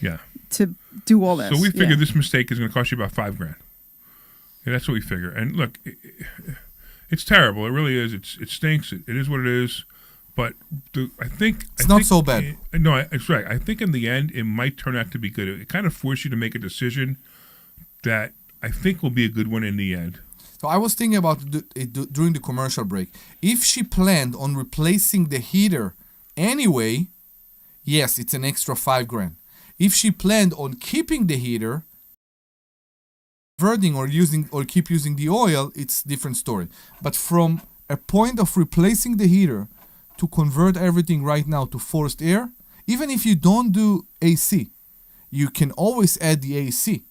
Yeah. to do all this. So we figured this mistake is going to cost you about $5,000. Yeah, that's what we figure. And look, it's terrible. It really is. It stinks. It is what it is. But I think it's not so bad. No, it's right. I think in the end it might turn out to be good. It kind of forced you to make a decision that I think will be a good one in the end. So I was thinking about it during the commercial break. If she planned on replacing the heater anyway, yes, it's an extra $5,000. If she planned on keeping the heater, converting or keep using the oil, it's a different story. But from a point of replacing the heater to convert everything right now to forced air, even if you don't do AC, you can always add the AC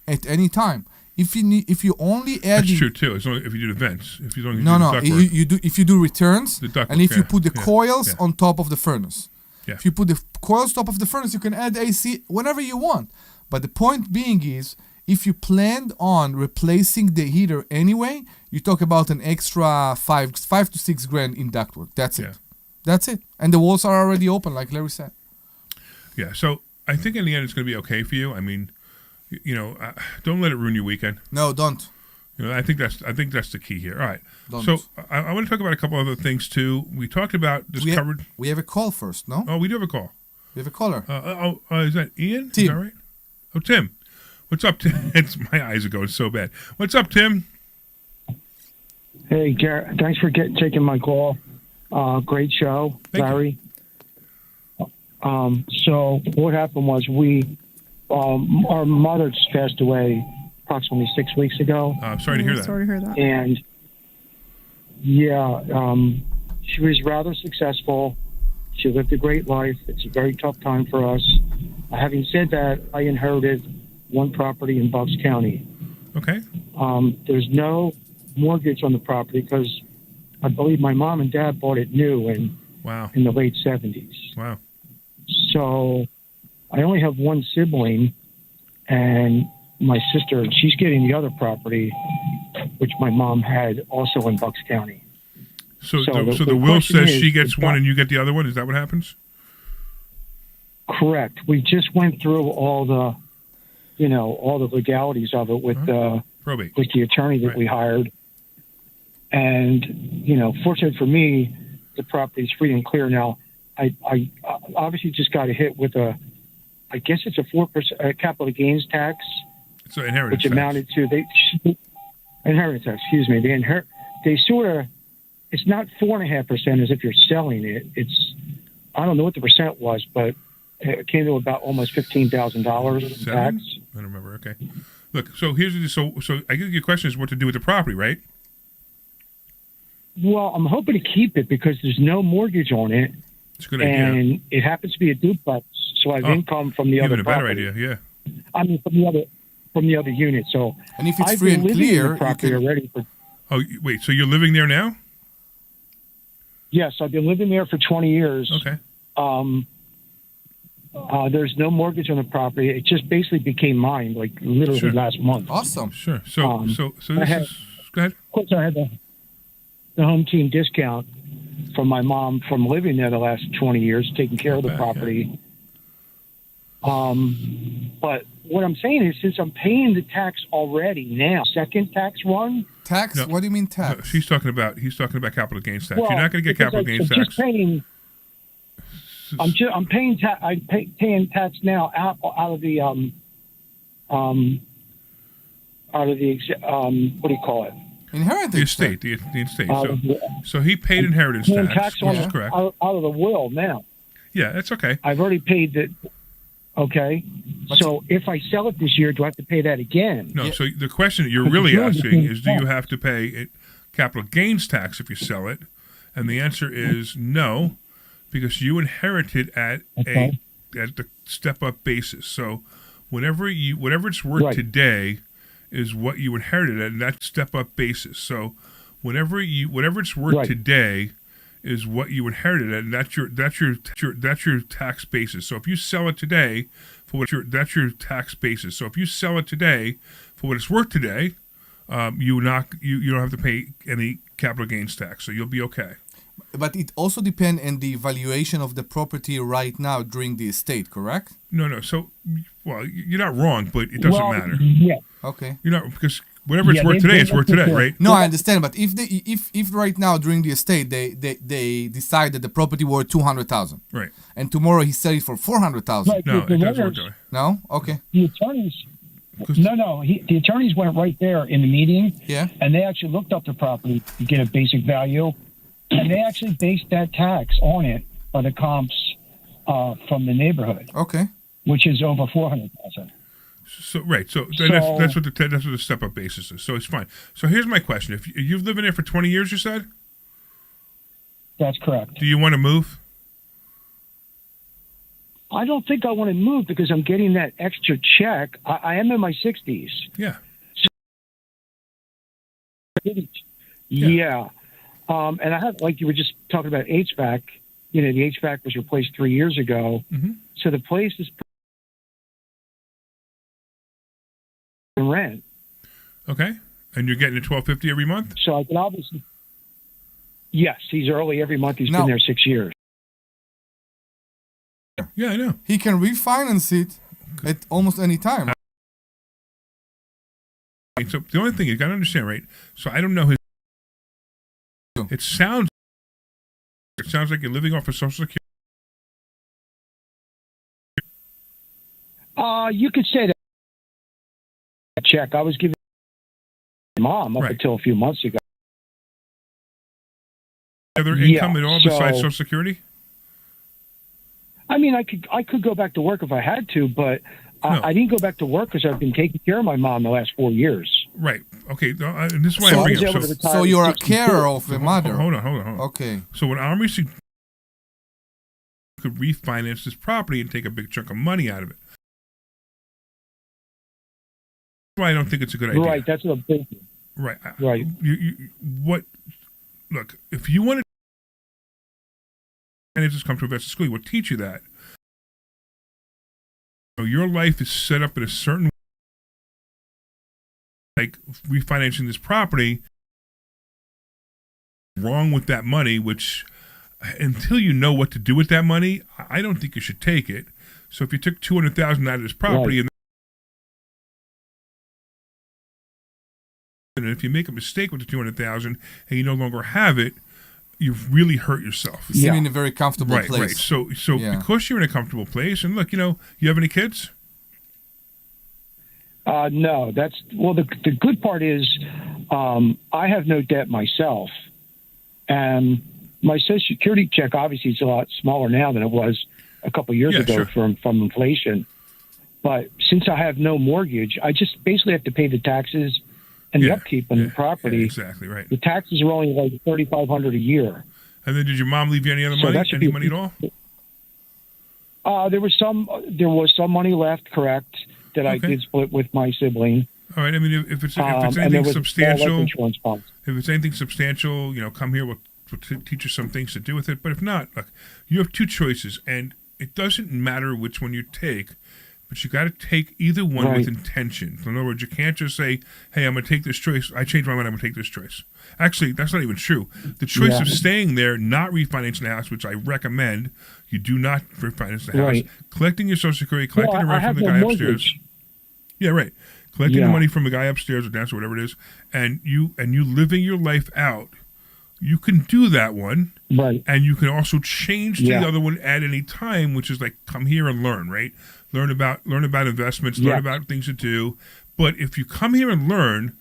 at any time. If you only add that's true too. It's only if you do the vents. If you don't you do if you do returns and if you put the coils on top of the furnace. Yeah. If you put the coils top of the furnace, you can add AC whenever you want. But the point being is, if you planned on replacing the heater anyway, you talk about an extra $5,000 to $6,000 in ductwork. That's it. That's it. And the walls are already open, like Larry said. Yeah. So I think in the end it's going to be okay for you. I mean, don't let it ruin your weekend. No, don't. I think that's the key here. All right. Don't. So I want to talk about a couple other things too. We talked about this covered. We have a call first, no? Oh, we do have a call. We have a caller. Is that Ian? Tim. Is that right? Oh, Tim. What's up, Tim? My eyes are going so bad. What's up, Tim? Hey, Garrett. Thanks for taking my call. Great show, Larry. So what happened was our mother just passed away approximately 6 weeks ago. I'm sorry to hear that. Sorry to hear that. And she was rather successful. She lived a great life. It's a very tough time for us. Having said that, I inherited one property in Bucks County. Okay. There's no mortgage on the property because I believe my mom and dad bought it new in the late 70s. Wow. So I only have one sibling, and my sister, she's getting the other property, which my mom had also in Bucks County. So the will says she gets one and you get the other one? Is that what happens? Correct. We just went through all the legalities of it with probate, with the attorney that we hired. And, fortunately for me, the property is free and clear now. I obviously just got hit with I guess it's a 4% capital gains tax. So inheritance which amounted to inheritance tax. Excuse me. They sort of. It's not 4.5% as if you're selling it. It's I don't know what the percent was, but it came to about almost $15,000 in tax. I don't remember. Okay. Look. So so I guess your question is what to do with the property, right? Well, I'm hoping to keep it because there's no mortgage on it. It's a good idea. And it happens to be a duplex, so I have income from the other property. Even a better idea, yeah. I mean, from the other unit. So, and if it's free and clear, you can already. Oh, wait. So you're living there now? Yes, I've been living there for 20 years. Okay. There's no mortgage on the property. It just basically became mine, like literally last month. Awesome. Sure. So this is. Go ahead. Of course, I had the home team discount from my mom from living there the last 20 years, taking care of the property. Yeah. But what I'm saying is, since I'm paying the tax already now, second tax run. Tax? No, what do you mean tax? No, he's talking about capital gains tax. You're not going to get capital gains tax. I'm paying tax now out of the what do you call it? Inheritance. The estate. So he paid inheritance tax, which is correct. Out of the will now. Yeah, that's okay. I've already paid it. Okay. So if I sell it this year, do I have to pay that again? No. Yeah. So the question that you're really asking is, do you have to pay capital gains tax if you sell it? And the answer is no, because you inherited at the step-up basis. So whatever it's worth today is what you inherited at that step-up basis. So whatever it's worth today is what you inherited at, and that's your tax basis. So if you sell it today that's your tax basis. So if you sell it today for what it's worth today, you don't have to pay any capital gains tax. So you'll be okay. But it also depends on the valuation of the property right now during the estate, correct? No. So, well, you're not wrong, but it doesn't matter. Yeah. Okay. You're not, because whatever it's worth today, it's worth today, right? No, I understand, but if right now during the estate they decide that the property worth 200,000, Right. and tomorrow he sell it for 400,000, Right. No, The it doesn't work lawyers- that way. no, okay, The attorneys. The attorneys went right there in the meeting, yeah, and they actually looked up the property to get a basic value, and they actually based that tax on it by the comps from the neighborhood, okay, which is over 400,000. So right, so So- that's what the step up basis is. So it's fine. So here's my question: if you've lived in there for 20 years, you said, That's correct. do you want to move? I don't think I want to move because I'm getting that extra check. I am in my 60s. Yeah. Yeah. And I have, like you were just talking about HVAC, the HVAC was replaced 3 years ago. Mm-hmm. So the place is rent. Okay. And you're getting $1,250 every month. So I can obviously, yes, he's early every month. He's No. been there 6 years. Yeah, I know. he can refinance it at almost any time. So the only thing you got to understand, right? So I don't know his. It sounds like you're living off of Social Security. You could say that check I was giving my mom up Right. until a few months ago. Other Yeah, income at all so- besides Social Security? I mean, I could go back to work if I had to, but No. I didn't go back to work because I've been taking care of my mom the last 4 years. Right. Okay. And this is why So- I bring I was it able up. to So, retire So at you're a 62. carer of the mother. hold on. Okay. So when Omri could refinance this property and take a big chunk of money out of it. That's why I don't think it's a good idea. Right, that's what I'm thinking. Right. Right. Look, if you want to finances come to invest in school, we'll teach you that. So your life is set up in a certain way, like refinancing this property, wrong with that money, which until you know what to do with that money, I don't think you should take it. So if you took $200,000 out of this property and if you make a mistake with the $200,000 and you no longer have it, you've really hurt yourself. You seem Yeah. in a very comfortable Right. place. So Yeah. because you're in a comfortable place, and look, you have any kids? No, the good part is I have no debt myself. And my Social Security check obviously is a lot smaller now than it was a couple of years Yeah, ago sure. from inflation. But since I have no mortgage, I just basically have to pay the taxes and the upkeep on the property. Yeah, exactly, right. The taxes are only like $3,500 a year. And then did your mom leave you any other So money? that should Any be- money at all? There was some money left, correct, that I Okay. did split with my sibling. All right. I mean, if it's and there anything was a small life substantial, insurance policy. if it's anything substantial, come here. We'll teach you some things to do with it. But if not, look, you have two choices, and it doesn't matter which one you take. But you got to take either one with Right. intention. In other words, you can't just say, "Hey, I'm going to take this choice. I changed my mind. I'm going to take this choice." Actually, that's not even true. The choice Yeah. of staying there, not refinancing the house, which I recommend, you do not refinance the house. Right. Collecting your Social Security, collecting the I rent have from the no guy mortgage. upstairs. Yeah, right. Collecting the Yeah. money from the guy upstairs or downstairs, whatever it is, and you living your life out. You can do that one. Right. And you can also change to Yeah. the other one at any time, which is like come here and learn, right? Learn about investments, learn Yeah. about things to do. But if you come here and learn,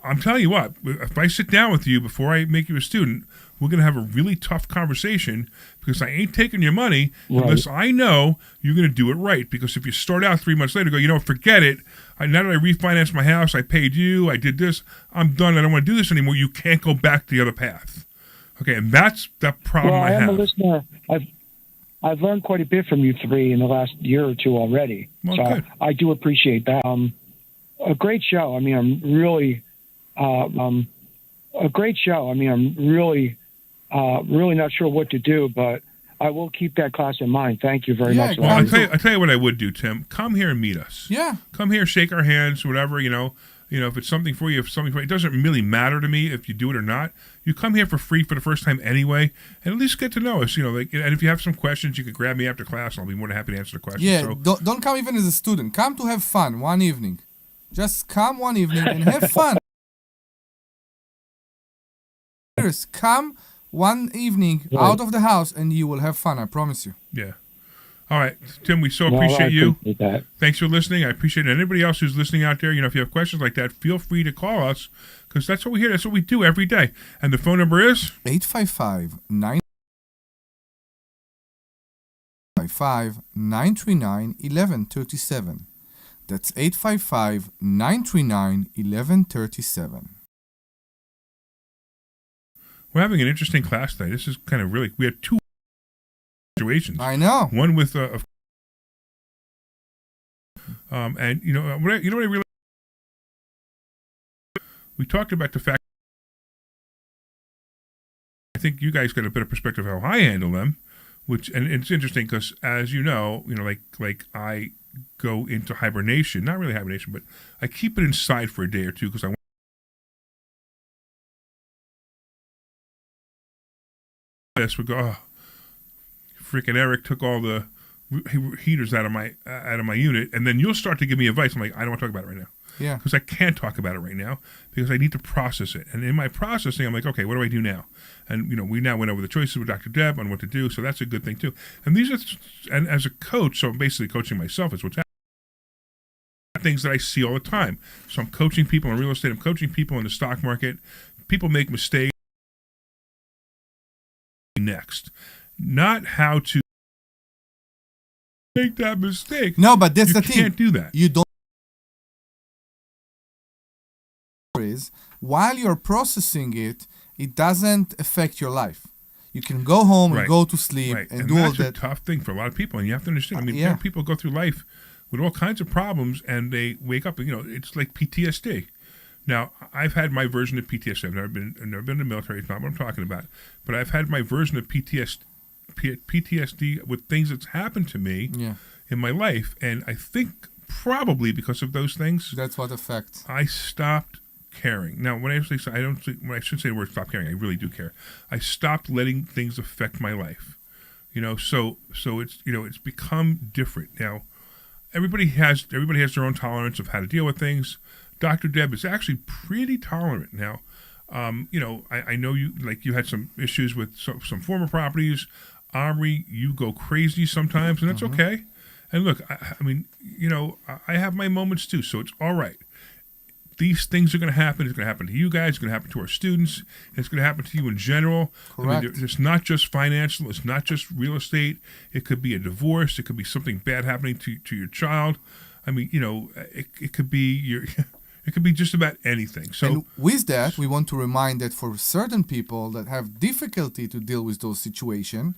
I'm telling you what, if I sit down with you before I make you a student, we're going to have a really tough conversation because I ain't taking your money unless I know you're going to do it right. Because if you start out 3 months later, go, forget it. Now that I refinanced my house, I paid you, I did this, I'm done, I don't want to do this anymore. You can't go back to the other path. Okay, and that's the problem Well, I I am have. a listener. I've learned quite a bit from you three in the last year or two already. Well, so good. I do appreciate that. A great show. I mean, I'm really a great show. I mean, I'm really not sure what to do, but I will keep that class in mind. Thank you very Yeah, much. Well, come I'll tell you what I would do, Tim. Come here and meet us. Yeah. Come here, shake our hands, whatever, if it's something for you, it doesn't really matter to me if you do it or not. You come here for free for the first time anyway, and at least get to know us. And if you have some questions, you can grab me after class, and I'll be more than happy to answer the questions. Yeah, So, don't come even as a student. Come to have fun one evening. Just come one evening and have fun. Come one evening out of the house and you will have fun. I promise you. yeah. All right, Tim, we so appreciate you. Appreciate that. Thanks for listening. I appreciate it. And anybody else who's listening out there, if you have questions like that, feel free to call us because that's what we hear. That's what we do every day. And the phone number is 855-939-1137. That's 855-939-1137. We're having an interesting class today. This is kind of really, we had two situations. I know. One with, and what I really, we talked about the fact, I think you guys got a better perspective of how I handle them, and it's interesting because as like I go into hibernation, not really hibernation, but I keep it inside for a day or two because I want this would go, oh, freaking Eric took all the heaters out of my unit, and then you'll start to give me advice. I'm like, I don't want to talk about it right now. Yeah. Because I can't talk about it right now because I need to process it. And in my processing, I'm like, okay, what do I do now? And we now went over the choices with Dr. Deb on what to do, so that's a good thing too. And and as a coach, so I'm basically coaching myself. Is what's happening. Things that I see all the time. So I'm coaching people in real estate. I'm coaching people in the stock market. People make mistakes. Next, not how to make that mistake. No, but that's the thing. You can't do that. You don't. While you're processing it, it doesn't affect your life. You can go home and go to sleep and do all that. That's a tough thing for a lot of people, and you have to understand. People go through life with all kinds of problems, and they wake up. It's like PTSD. Now, I've had my version of PTSD. I've never been in the military. It's not what I'm talking about. But I've had my version of PTSD with things that's happened to me in my life. And I think probably because of those things, that's what affects. I stopped caring. Now, when I say when I shouldn't say the word stop caring, I really do care. I stopped letting things affect my life. So it's become different. Now, everybody has their own tolerance of how to deal with things. Dr. Deb is actually pretty tolerant now. I know you had some issues with some former properties. Omri, you go crazy sometimes, and that's okay. And look, I have my moments too, so it's all right. These things are going to happen. It's going to happen to you guys. It's going to happen to our students. It's going to happen to you in general. Correct. It's not just financial. It's not just real estate. It could be a divorce. It could be something bad happening to your child. It could be It could be just about anything. So, and with that, we want to remind that for certain people that have difficulty to deal with those situations,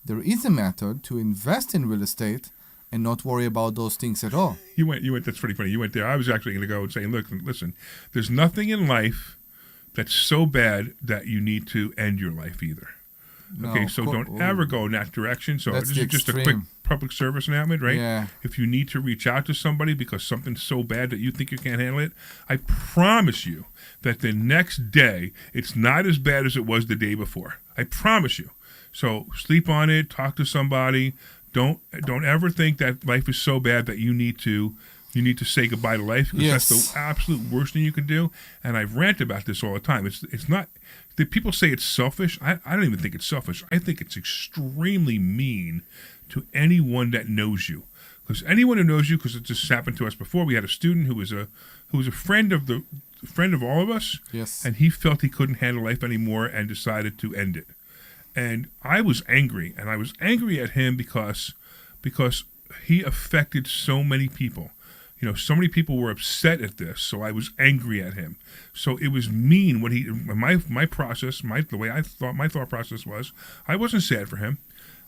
there is a method to invest in real estate and not worry about those things at all. You went. That's pretty funny. You went there. I was actually going to go and say, look, listen, there's nothing in life that's so bad that you need to end your life either. Okay, so don't ever go in that direction. So this is just a quick public service announcement, right? Yeah. If you need to reach out to somebody because something's so bad that you think you can't handle it, I promise you that the next day it's not as bad as it was the day before. I promise you. So sleep on it. Talk to somebody. Don't ever think that life is so bad that you need to say goodbye to life because that's the absolute worst thing you can do. And I rant about this all the time. It's not. The people say it's selfish. I don't even think it's selfish. I think it's extremely mean to anyone that knows you. Because anyone who knows you, because it just happened to us before. We had a student who was a friend of all of us. Yes. And he felt he couldn't handle life anymore and decided to end it. And I was angry, and I was angry at him because he affected so many people. So many people were upset at this, so I was angry at him. So it was mean when my thought process was, I wasn't sad for him.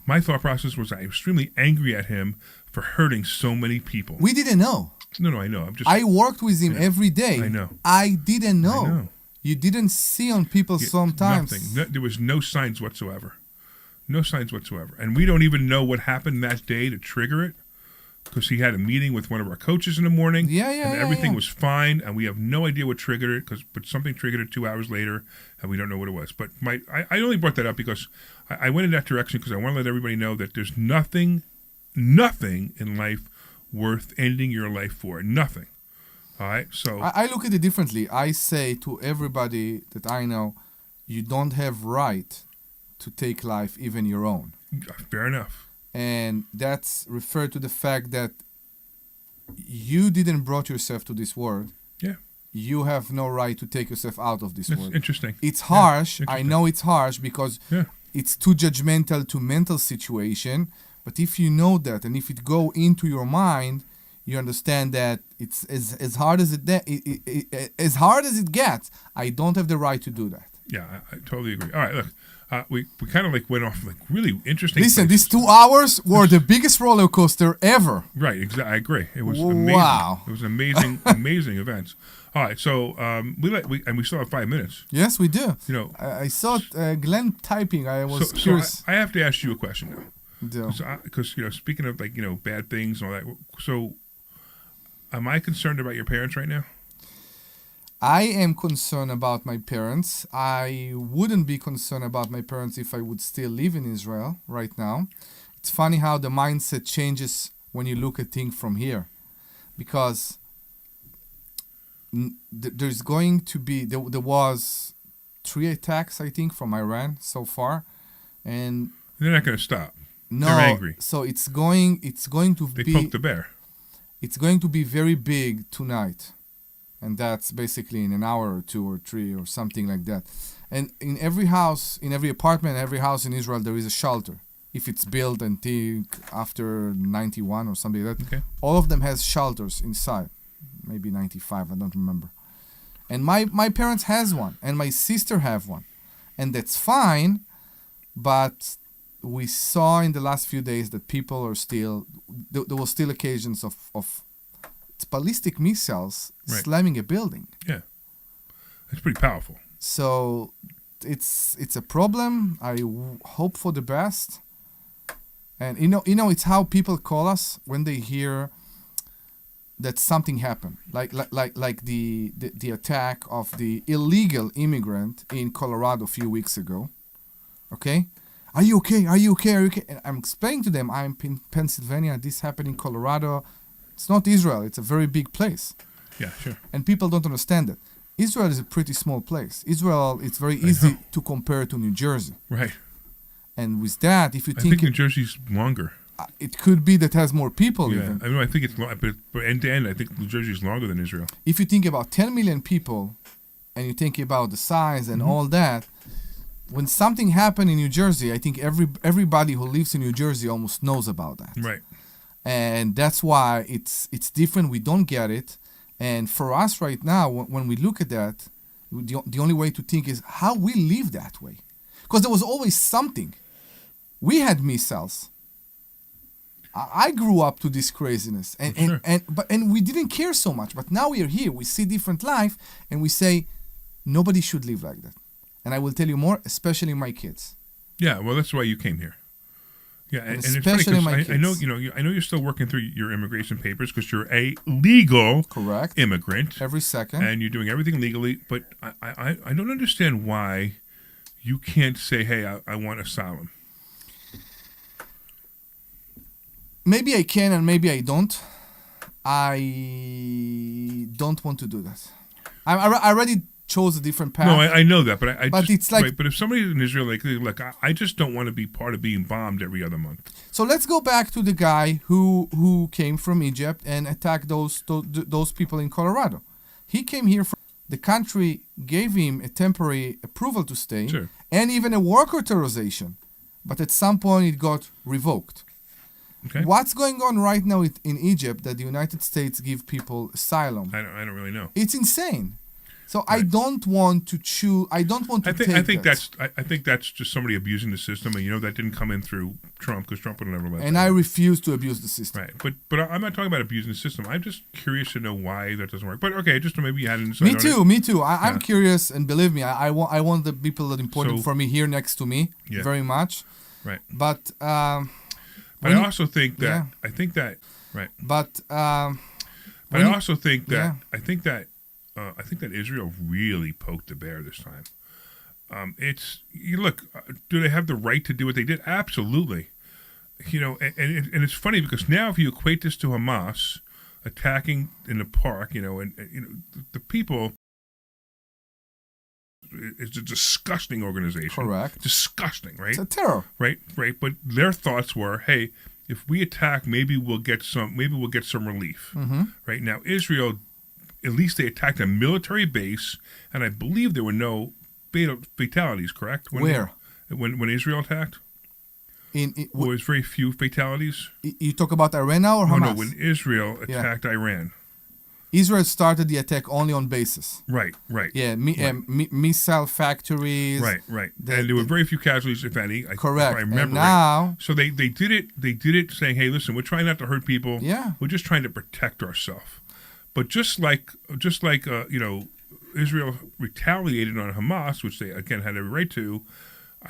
My thought process was I was extremely angry at him for hurting so many people. We didn't know. No, I know. I worked with him every day. I know. I didn't know. I know. You didn't see on people sometimes. Nothing. There was no signs whatsoever. No signs whatsoever. And we don't even know what happened that day to trigger it. because he had a meeting with one of our coaches in the morning. And everything yeah. was fine, and we have no idea what triggered it, but something triggered it 2 hours later, and we don't know what it was. But I only brought that up because I went in that direction because I want to let everybody know that there's nothing in life worth ending your life for. Nothing. All right? So I look at it differently. I say to everybody that I know, you don't have right to take life, even your own. Fair enough. And that's referred to the fact that you didn't brought yourself to this world. Yeah. You have no right to take yourself out of this world. Interesting. It's harsh. Yeah, I know it's harsh because it's too judgmental to mental situation. But if you know that, and if it go into your mind, you understand that it's as hard as as hard as it gets. I don't have the right to do that. Yeah, I totally agree. All right, look, we kind of like went off like really interesting. Listen, places. these 2 hours were the biggest roller coaster ever. Right, exactly. I agree. It was amazing. Wow. It was amazing, amazing events. All right, so we still have 5 minutes. Yes, we do. You know, I saw Glenn typing. I was curious. So I have to ask you a question now. Yeah. Because speaking of like bad things and all that, so am I concerned about your parents right now? I am concerned about my parents. I wouldn't be concerned about my parents if I would still live in Israel right now. It's funny how the mindset changes when you look at things from here, because there's going to be there was 3 attacks, I think, from Iran so far, and they're not going to stop. No, they're angry. So it's going to they be. They poked the bear. It's going to be very big tonight, and that's basically in an hour or 2 or 3 or something like that. And in every house, in every apartment, every house in Israel, there is a shelter. If it's built until after 91 or something like that, okay. All of them has shelters inside. Maybe 95, I don't remember. And my parents has one, and my sister have one, and that's fine. But we saw in the last few days that people are still there was still occasions of ballistic missiles slamming a building. Yeah, it's pretty powerful. So it's a problem. I hope for the best. And you know, it's how people call us when they hear that something happened, like the attack of the illegal immigrant in Colorado a few weeks ago. Okay, are you okay? Are you okay? Are you okay? And I'm explaining to them, I'm in Pennsylvania. This happened in Colorado. It's not Israel. It's a very big place. Yeah, sure. And people don't understand that. Israel is a pretty small place. Israel, it's very easy to compare to New Jersey. Right. And with that, if you I think New Jersey's longer. It could be that has more people even. I mean, I think it's but end to end, I think New Jersey's longer than Israel. If you think about 10 million people, and you think about the size and all that, when something happened in New Jersey, I think everybody who lives in New Jersey almost knows about that. Right. And that's why it's different. We don't get it. And for us right now, when we look at that, the only way to think is how we live that way. Because there was always something. We had missiles. I grew up to this craziness, and we didn't care so much. But now we are here. We see different life, and we say nobody should live like that. And I will tell you more, especially my kids. Yeah, well, that's why you came here. Yeah, and especially it's funny my kids. I know I know you're still working through your immigration papers because you're a legal immigrant every second, and you're doing everything legally. But I don't understand why you can't say, hey, I want asylum. Maybe I can and maybe I don't. I don't want to do that. I already chose a different path. No, I know that, but but just, it's like. Right, but if somebody's in Israel, like, I just don't want to be part of being bombed every other month. So let's go back to the guy who came from Egypt and attacked those people in Colorado. He came here from the country gave him a temporary approval to stay and even a work authorization, but at some point it got revoked. Okay. What's going on right now in Egypt that the United States give people asylum? I don't really know. It's insane. So right. I don't want to choose. I don't want to. I think that's just somebody abusing the system, and that didn't come in through Trump because Trump would never let. And I refuse to abuse the system. Right, but I'm not talking about abusing the system. I'm just curious to know why that doesn't work. But okay, just maybe you had an insight. Me too. I'm curious, and believe me, I want the people that are important for me here next to me very much. Right. But I also think that I think that Right. But I also think that I think that Israel really poked the bear this time. Do they have the right to do what they did? Absolutely. And it's funny because now if you equate this to Hamas attacking in the park, the people, it's a disgusting organization. Correct. Disgusting, right? It's a terror. Right. But their thoughts were, hey, if we attack, maybe we'll get some relief. Mm-hmm. Right now, Israel, at least they attacked a military base, and I believe there were no fatalities. Correct? Where? When Israel attacked, there was very few fatalities. You talk about Iran now or Hamas? No, when Israel attacked Iran. Israel started the attack only on bases. Right. Yeah, missile factories. Right. And there were very few casualties, if any. Correct. If I remember and now, so they did it. They did it saying, "Hey, listen, we're trying not to hurt people. Yeah. We're just trying to protect ourselves." But just like Israel retaliated on Hamas, which they again had every right to.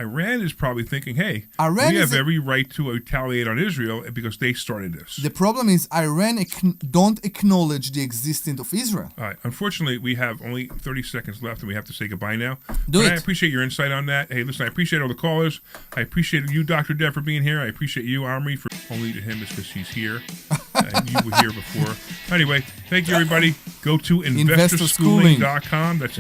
Iran is probably thinking, hey, we have every right to retaliate on Israel because they started this. The problem is Iran don't acknowledge the existence of Israel. All right. Unfortunately, we have only 30 seconds left, and we have to say goodbye now. I appreciate your insight on that. Hey, listen, I appreciate all the callers. I appreciate you, Dr. Dev, for being here. I appreciate you, Omri, for only to him is because he's here. And you were here before. Anyway, thank you, everybody. Go to investorschooling.com. That's